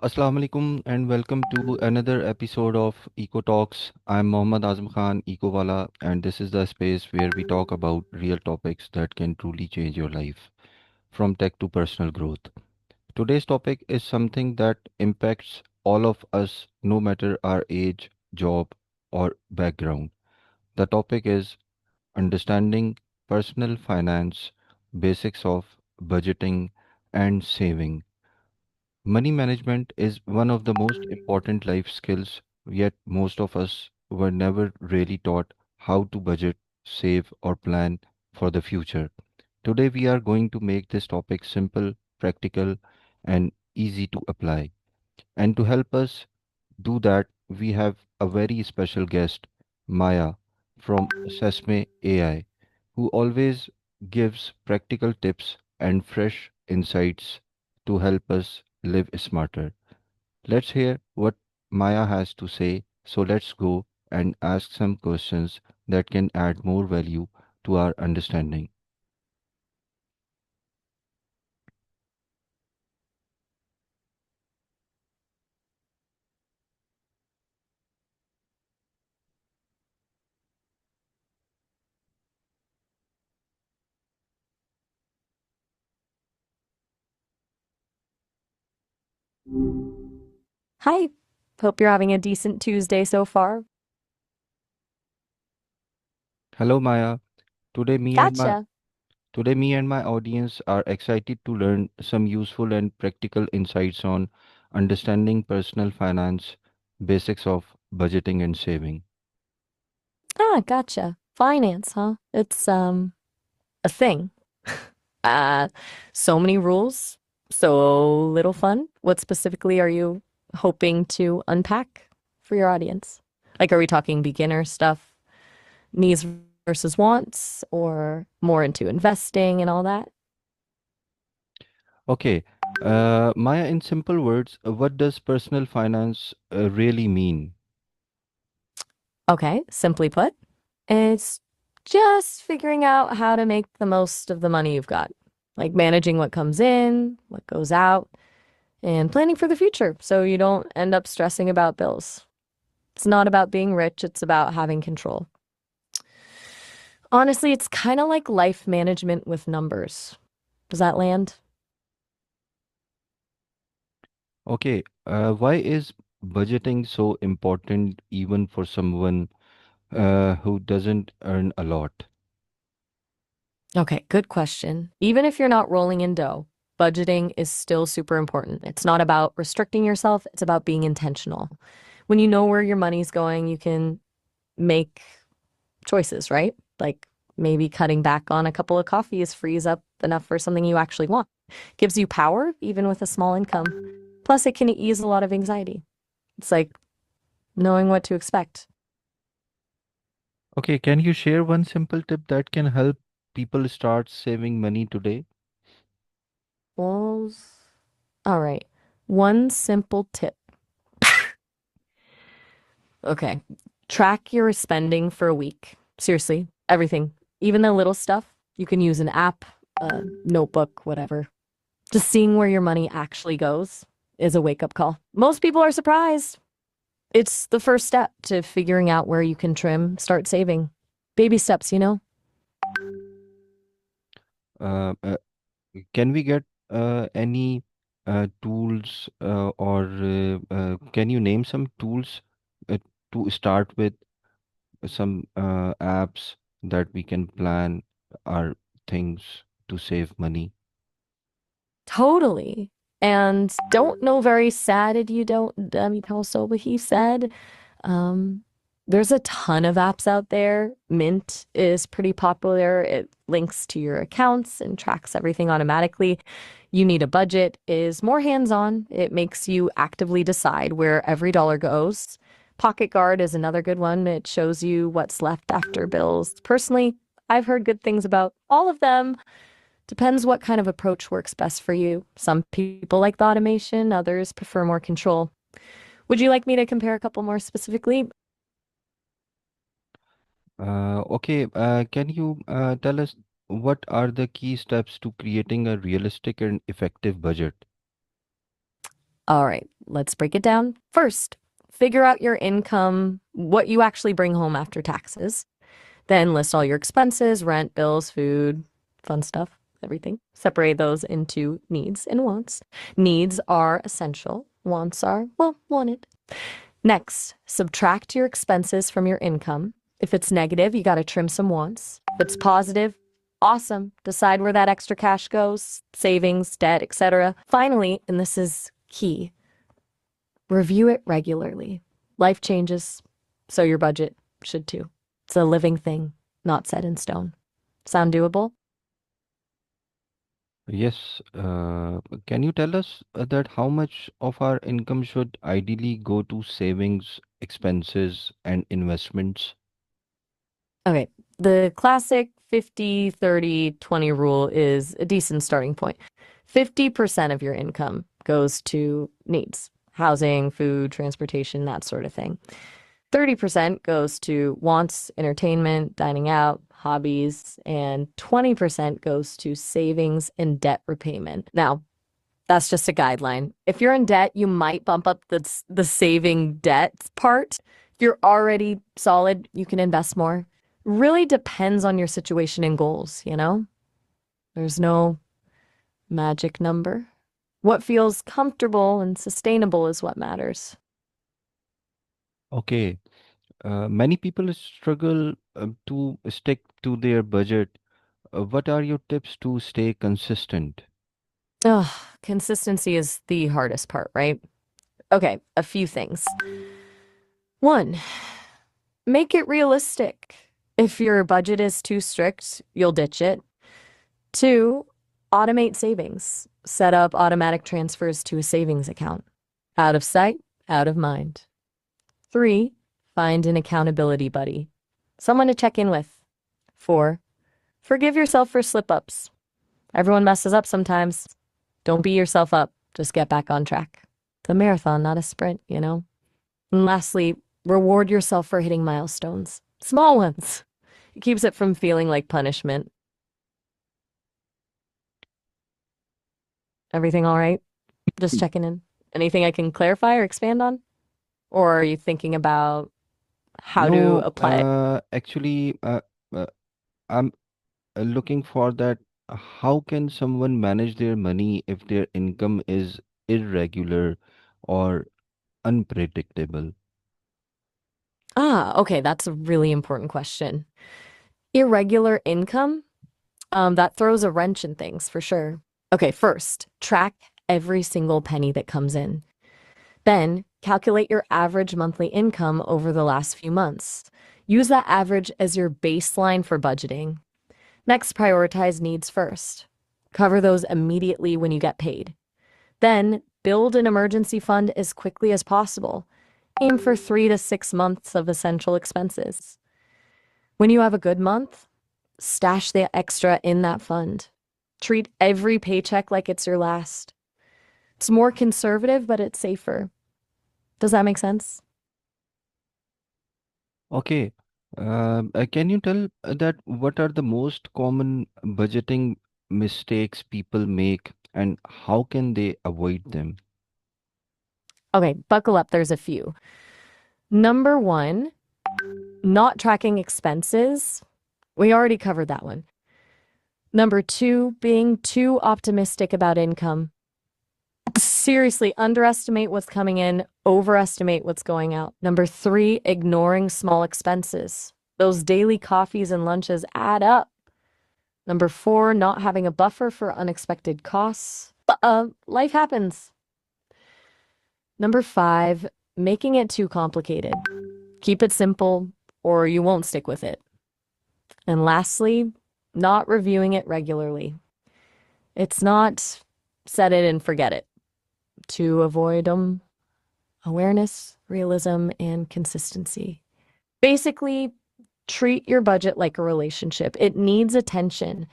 Assalamu alaikum and welcome to another episode of Echotalks. I'm Muhammad Azam Khan, Echowala, and this is the space where we talk about real topics that can truly change your life, from tech to personal growth. Today's topic is something that impacts all of us, no matter our age, job, or background. The topic is understanding personal finance, basics of budgeting, and saving. Money management is one of the most important life skills, yet most of us were never really taught how to budget, save, or plan for the future. Today, we are going to make this topic simple, practical, and easy to apply. And to help us do that, we have a very special guest, Maya from Sesame AI, who always gives practical tips and fresh insights to help us live smarter. Let's hear what Maya has to say. So let's go and ask some questions that can add more value to our understanding. Hi. Hope you're having a decent Tuesday so far. Hello Maya. Today me and my Gotcha. Today me and my audience are excited to learn some useful and practical insights on understanding personal finance, basics of budgeting and saving. Gotcha. Finance, huh? It's a thing. Uh so many rules, so little fun. What specifically are you hoping to unpack for your audience? Like, are we talking beginner stuff, needs versus wants, or more into investing and all that? Okay, Maya, in simple words, what does personal finance really mean? Okay, simply put, it's just figuring out how to make the most of the money you've got. Like managing what comes in, what goes out, and planning for the future so you don't end up stressing about bills. It's not about being rich, it's about having control. Honestly, it's kind of like life management with numbers. Does that land? Okay, why is budgeting so important even for someone who doesn't earn a lot? Okay, good question. Even if you're not rolling in dough, budgeting is still super important. It's not about restricting yourself, it's about being intentional. When you know where your money's going, you can make choices, right? Like maybe cutting back on a couple of coffees frees up enough for something you actually want. Gives you power, even with a small income. Plus, it can ease a lot of anxiety. It's like knowing what to expect. Okay, can you share one simple tip that can help people start saving money today? Well, all right. One simple tip. Okay. Track your spending for a week. Seriously, everything. Even the little stuff. You can use an app, a notebook, whatever. Just seeing where your money actually goes is a wake up call. Most people are surprised. It's the first step to figuring out where you can trim, start saving. Baby steps, you know? Uh, uh, can we get any tools or can you name some tools uh, to start with, some apps that we can plan our things to save money? Totally. And don't know very sad if you don't, also what he said. Um, there's a ton of apps out there. Mint is pretty popular. It links to your accounts and tracks everything automatically. You Need a Budget is more hands-on. It makes you actively decide where every dollar goes. Pocket Guard is another good one. It shows you what's left after bills. Personally, I've heard good things about all of them. Depends what kind of approach works best for you. Some people like the automation, others prefer more control. Would you like me to compare a couple more specifically? Okay, can you tell us what are the key steps to creating a realistic and effective budget? All right, let's break it down. First, figure out your income, what you actually bring home after taxes. Then list all your expenses, rent, bills, food, fun stuff, everything. Separate those into needs and wants. Needs are essential, wants are, well, wanted. Next, subtract your expenses from your income. If it's negative, you got to trim some wants. If it's positive, awesome. Decide where that extra cash goes, savings, debt, etc. Finally, and this is key, review it regularly. Life changes, so your budget should too. It's a living thing, not set in stone. Sound doable? Yes. Can you tell us that how much of our income should ideally go to savings, expenses, and investments? Okay, the classic 50-30-20 rule is a decent starting point. 50% of your income goes to needs, housing, food, transportation, that sort of thing. 30% goes to wants, entertainment, dining out, hobbies, and 20% goes to savings and debt repayment. Now, that's just a guideline. If you're in debt, you might bump up the saving debt part. If you're already solid, you can invest more. Really depends on your situation and goals, you know? There's no magic number. What feels comfortable and sustainable is what matters. Okay. Many people struggle to stick to their budget. What are your tips to stay consistent? Ugh, consistency is the hardest part, right? Okay, a few things. One, make it realistic. If your budget is too strict, you'll ditch it. Two, automate savings. Set up automatic transfers to a savings account. Out of sight, out of mind. Three, find an accountability buddy. Someone to check in with. Four, forgive yourself for slip ups. Everyone messes up sometimes. Don't beat yourself up. Just get back on track. It's a marathon, not a sprint, you know? And lastly, reward yourself for hitting milestones. Small ones. It keeps it from feeling like punishment. Everything all right? Just checking in. Anything I can clarify or expand on? Or are you thinking about how to No, apply it? actually, uh, I'm looking for that. How can someone manage their money if their income is irregular or unpredictable? Ah, okay, that's a really important question. Irregular income, that throws a wrench in things for sure. Okay, first, track every single penny that comes in. Then, calculate your average monthly income over the last few months. Use that average as your baseline for budgeting. Next, prioritize needs first. Cover those immediately when you get paid. Then, build an emergency fund as quickly as possible. Aim for 3 to 6 months of essential expenses. When you have a good month, stash the extra in that fund. Treat every paycheck like it's your last. It's more conservative, but it's safer. Does that make sense? Okay. Can you tell that what are the most common budgeting mistakes people make and how can they avoid them? Okay, buckle up. There's a few. Number one, not tracking expenses. We already covered that one. Number two, being too optimistic about income. Seriously, underestimate what's coming in, overestimate what's going out. Number three, ignoring small expenses. Those daily coffees and lunches add up. Number four, not having a buffer for unexpected costs. Life happens. Number five, making it too complicated. Keep it simple or you won't stick with it. And lastly, not reviewing it regularly. It's not set it and forget it. To avoid awareness, realism, and consistency. Basically, treat your budget like a relationship. It needs attention.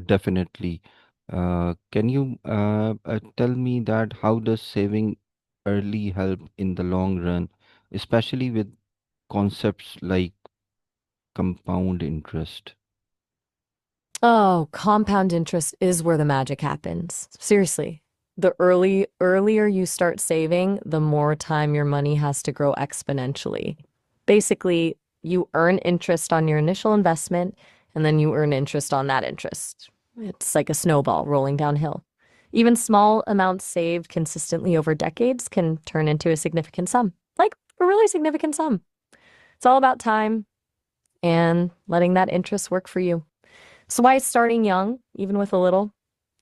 Definitely. Can you tell me that how does saving early help in the long run, especially with concepts like compound interest? Oh, compound interest is where the magic happens. Seriously. Earlier you start saving, the more time your money has to grow exponentially. Basically, you earn interest on your initial investment and then you earn interest on that interest. It's like a snowball rolling downhill. Even small amounts saved consistently over decades can turn into a significant sum, like a really significant sum. It's all about time and letting that interest work for you. So why starting young, even with a little,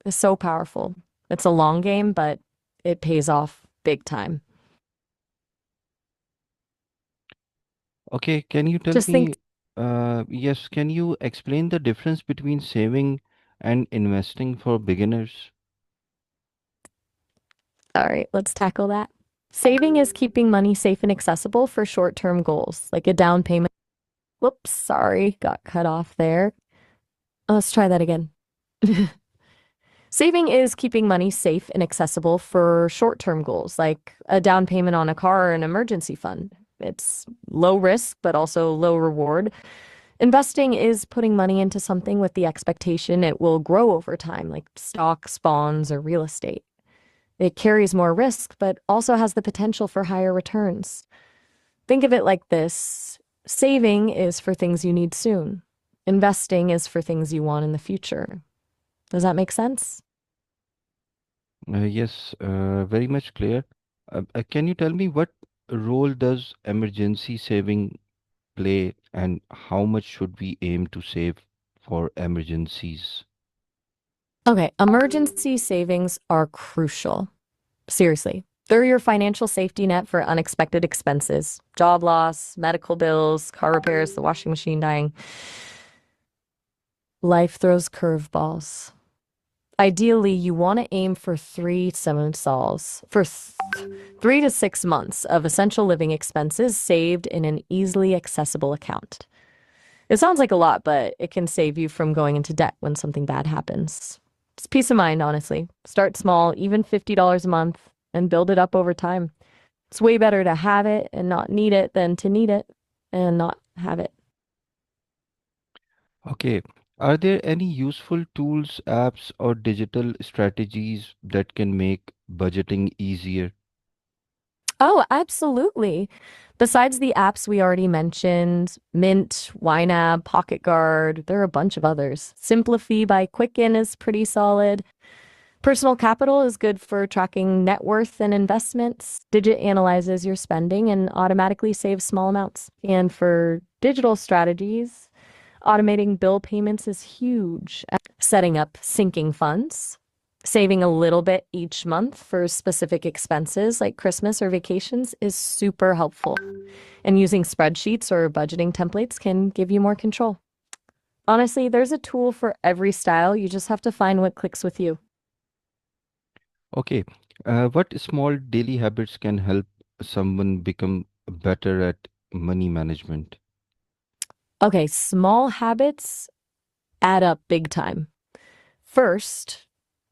is so powerful. It's a long game, but it pays off big time. Okay, can you tell Just think, me, yes, can you explain the difference between saving and investing for beginners? all right, let's tackle that. Saving is keeping money safe and accessible for short term goals, like a down payment. Whoops, sorry, got cut off there. Let's try that again. Saving is keeping money safe and accessible for short term goals, like a down payment on a car or an emergency fund. It's low risk, but also low reward. Investing is putting money into something with the expectation it will grow over time, like stocks, bonds, or real estate. It carries more risk, but also has the potential for higher returns. Think of it like this: saving is for things you need soon, investing is for things you want in the future. Does that make sense? Yes, very much clear. Can you tell me what role does emergency saving play and how much should we aim to save for emergencies? Okay, emergency savings are crucial. Seriously. They're your financial safety net for unexpected expenses, job loss, medical bills, car repairs, the washing machine dying. Life throws curveballs. Ideally, you want to aim for 3 to 6 months of essential living expenses saved in an easily accessible account. It sounds like a lot, but it can save you from going into debt when something bad happens. It's peace of mind, honestly. Start small, even $50 a month, and build it up over time. It's way better to have it and not need it than to need it and not have it. Okay, are there any useful tools, apps, or digital strategies that can make budgeting easier? Oh, absolutely. Besides the apps we already mentioned, Mint, YNAB, Pocket Guard, there are a bunch of others. Simplify by Quicken is pretty solid. Personal Capital is good for tracking net worth and investments. Digit analyzes your spending and automatically saves small amounts. And for digital strategies, automating bill payments is huge. Setting up sinking funds, saving a little bit each month for specific expenses like Christmas or vacations is super helpful. And using spreadsheets or budgeting templates can give you more control. Honestly, there's a tool for every style. You just have to find what clicks with you. Okay, what small daily habits can help someone become better at money management? Okay, small habits add up big time. First,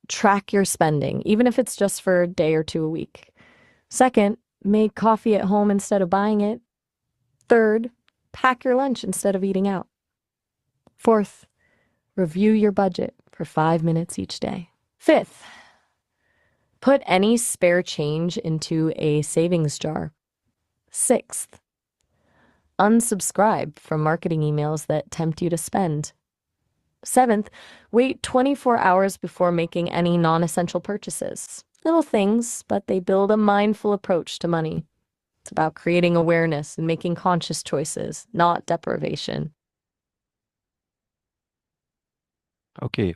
track your spending, even if it's just for a day or two a week. Second, make coffee at home instead of buying it. Third, pack your lunch instead of eating out. Fourth, review your budget for 5 minutes each day. Fifth, put any spare change into a savings jar. Sixth, unsubscribe from marketing emails that tempt you to spend. Seventh, wait 24 hours before making any non essential purchases. Little things, but they build a mindful approach to money. It's about creating awareness and making conscious choices, not deprivation. Okay,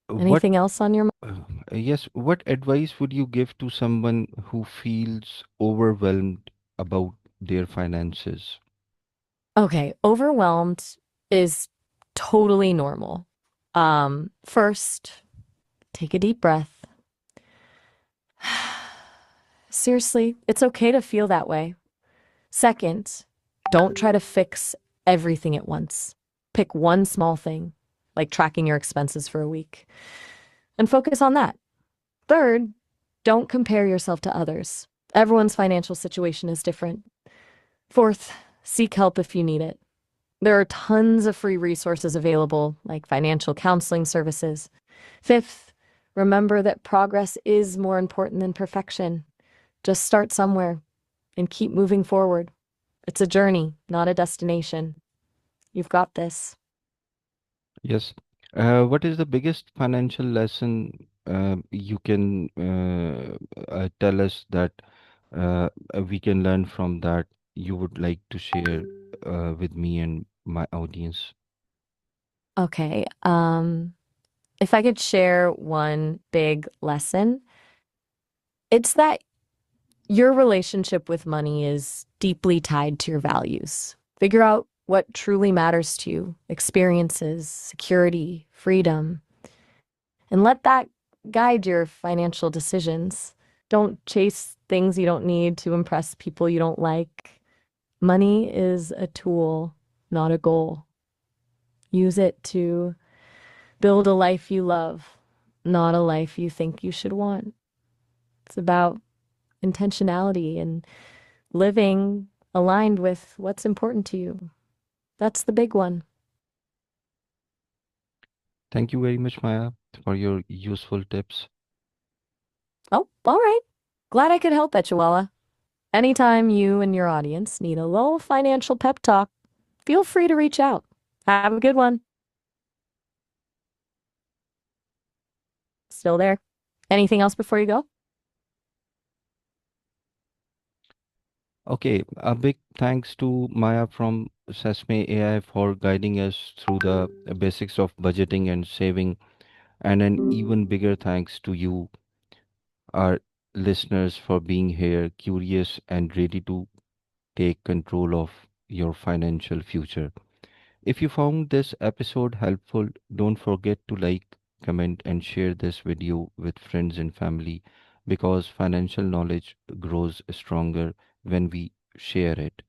what, Anything else on your mind? uh, yes, what advice would you give to someone who feels overwhelmed about their finances? Okay, overwhelmed is totally normal. First, take a deep breath. Seriously, it's okay to feel that way. Second, don't try to fix everything at once. Pick one small thing, like tracking your expenses for a week, and focus on that. Third, don't compare yourself to others. Everyone's financial situation is different. Fourth, seek help if you need it. There are tons of free resources available, like financial counseling services. Fifth, remember that progress is more important than perfection. Just start somewhere and keep moving forward. It's a journey, not a destination. You've got this. Yes. What is the biggest financial lesson you can tell us that we can learn from that you would like to share with me and my audience? Okay. If I could share one big lesson, it's that your relationship with money is deeply tied to your values. Figure out what truly matters to you: experiences, security, freedom, and let that guide your financial decisions. Don't chase things you don't need to impress people you don't like. Money is a tool, not a goal. Use it to build a life you love, not a life you think you should want. It's about intentionality and living aligned with what's important to you. That's the big one. Thank you very much, Maya, for your useful tips. Oh, all right. Glad I could help, Echowala. Anytime you and your audience need a little financial pep talk, feel free to reach out. Have a good one. Still there? Anything else before you go? Okay, a big thanks to Maya from Sesame AI for guiding us through the basics of budgeting and saving, and an even bigger thanks to you, our listeners, for being here, curious and ready to take control of your financial future. If you found this episode helpful, don't forget to like, comment, and share this video with friends and family because financial knowledge grows stronger when we share it.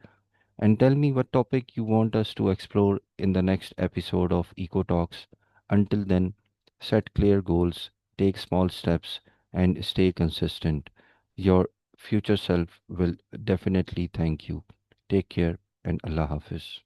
And tell me what topic you want us to explore in the next episode of Eco Talks. Until then, set clear goals, take small steps, and stay consistent. Your future self will definitely thank you. Take care and Allah Hafiz.